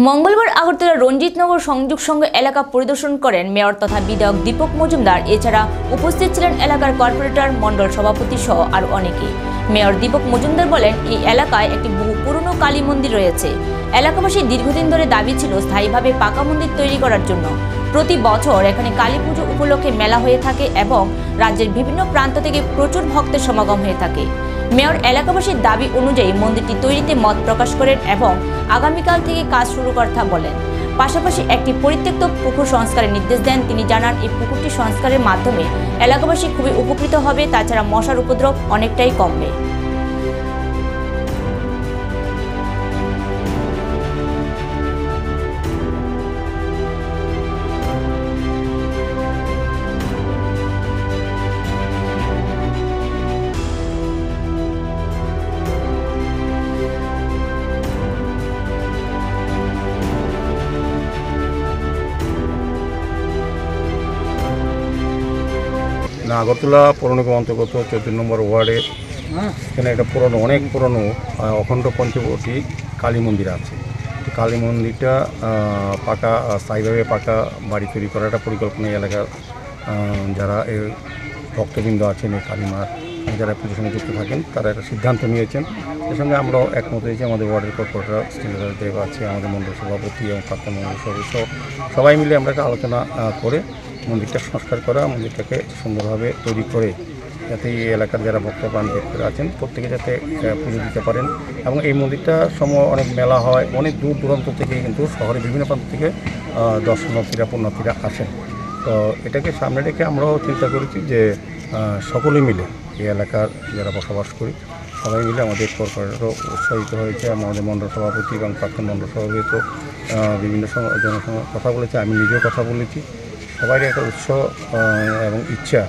মঙ্গলবার আগরতলা রঞ্জিতনগর সংযোগ সংঘ এলাকা পরিদর্শন করেন মেয়র তথা বিধায়ক দীপক মজুমদার। এছাড়া উপস্থিত ছিলেন এলাকার কর্পোরেটর, মণ্ডল সভাপতি সহ আরও অনেকে। মেয়র দীপক মজুমদার বলেন, এই এলাকায় একটি বহু পুরনো কালী মন্দির রয়েছে। এলাকাবাসীর দীর্ঘদিন ধরে দাবি ছিল স্থায়ীভাবে পাকা মন্দির তৈরি করার জন্য। প্রতি বছর এখানে কালী পুজো উপলক্ষে মেলা হয়ে থাকে এবং রাজ্যের বিভিন্ন প্রান্ত থেকে প্রচুর ভক্তের সমাগম হয়ে থাকে। মেয়র এলাকাবাসীর দাবি অনুযায়ী মন্দিরটি তৈরিতে মত প্রকাশ করেন এবং আগামীকাল থেকে কাজ শুরু কথা বলেন। পাশাপাশি একটি পরিত্যক্ত পুকুর সংস্কারের নির্দেশ দেন। তিনি জানান, এই পুকুরটি সংস্কারের মাধ্যমে এলাকাবাসী খুবই উপকৃত হবে। তাছাড়া মশার উপদ্রব অনেকটাই কমবে। আগরতলা পৌর নিগম অন্তর্গত 14 নম্বর ওয়ার্ডে এখানে একটা অনেক পুরনো অখণ্ড পঞ্চবটী কালী মন্দির আছে। কালী মন্দিরটা স্থায়ীভাবে পাকা বাড়ি তৈরি করার একটা পরিকল্পনা এলাকার যারা এর ভক্তবৃন্দ আছেন, এই কালীমার যারা পুজোর সঙ্গে যুক্ত থাকেন, তারা একটা সিদ্ধান্ত নিয়েছেন। এর সঙ্গে আমরাও একমত হয়েছি। আমাদের ওয়ার্ডের কর্পোরেটর শ্রীলেদার দেব আছে, আমাদের মণ্ডল সভাপতি এবং প্রাক্তন মণ্ডল সদস্য সবাই মিলে আমরা একটা আলোচনা করে মন্দিরটা সংস্কার করা, মন্দিরটাকে সুন্দরভাবে তৈরি করে যাতে এই এলাকার যারা ভক্তপ্রাণ ব্যক্তিরা আছেন প্রত্যেকে যাতে পুজো দিতে পারেন। এবং এই মন্দিরটার সময় অনেক মেলা হয়, অনেক দূর দূরান্ত থেকে কিন্তু শহরের বিভিন্ন প্রান্ত থেকে দর্শনার্থীরা পুণ্যার্থীরা আসেন। তো এটাকে সামনে রেখে আমরাও চিন্তা করেছি যে সকলে মিলে এই এলাকার যারা বসবাস করি সবাই মিলে আমাদের কর্পোরেটরও উৎসাহিত হয়েছে। আমাদের মণ্ডল সভাপতি এবং প্রাক্তন মণ্ডল সভাপতি তো বিভিন্ন জনের সঙ্গে কথা বলেছে, আমি নিজেও কথা বলেছি। সবারই একটা উৎসাহ এবং ইচ্ছা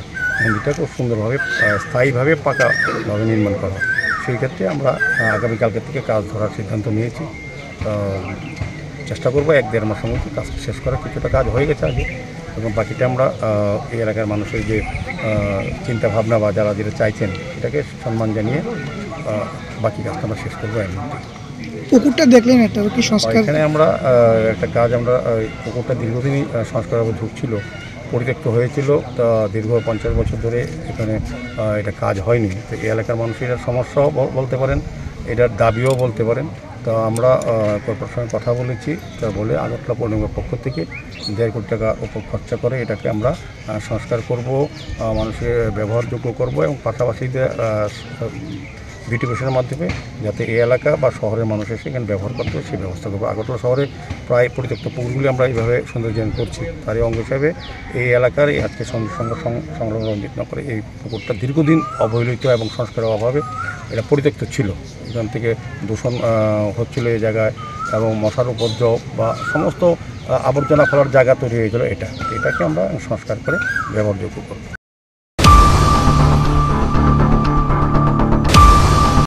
মন্দিরটা খুব সুন্দরভাবে স্থায়ীভাবে পাকাভাবে নির্মাণ করা। সেই ক্ষেত্রে আমরা আগামীকালকে থেকে কাজ ধরার সিদ্ধান্ত নিয়েছি। চেষ্টা করবো 1-1.5 মাসের মধ্যে কাজটা শেষ করার। কিছুটা কাজ হয়ে গেছে আগে, এবং বাকিটা আমরা এই এলাকার মানুষের যে চিন্তাভাবনা বা যারা যেটা চাইছেন এটাকে সম্মান জানিয়ে বাকি কাজটা আমরা শেষ করবো এর মধ্যে। পুকুরটা দেখলেন, এটা কি সংস্কার? এখানে আমরা একটা কাজ, আমরা পুকুরটা দীর্ঘদিনই সংস্কার ঝুঁকছিল, পরিত্যক্ত হয়েছিল। তা দীর্ঘ 50 বছর ধরে এখানে এটা কাজ হয়নি। তো এই এলাকার মানুষের সমস্যাও বলতে পারেন, এটার দাবিও বলতে পারেন। তো আমরা কর্পোরেশনের কথা বলেছি, তা বলে আগরতলা পৌর নিগমের পক্ষ থেকে 1.5 কোটি টাকা উপর খরচা করে এটাকে আমরা সংস্কার করব, মানুষের ব্যবহারযোগ্য করব এবং পাশাপাশি বিউটিফিকেশনের মাধ্যমে যাতে এই এলাকা বা শহরের মানুষ এসে এখানে ব্যবহার করতে সেই ব্যবস্থা করবো। আগরতলা শহরে প্রায় পরিত্যক্ত পুকুরগুলি আমরা এইভাবে সৌন্দর্যায়ন করছি। তারই অঙ্গ হিসাবে এই এলাকার এই আজকে সংলগ্ন রঞ্জিতনগরে এই পুকুরটা দীর্ঘদিন অবহেলিত এবং সংস্কারের অভাবে এটা পরিত্যক্ত ছিল। এখান থেকে দূষণ হচ্ছিল এই জায়গায় এবং মশার উপদ্রব বা সমস্ত আবর্জনা ফেলার জায়গা তৈরি হয়েছিল। এটাকে আমরা সংস্কার করে ব্যবহারযোগ্য করব।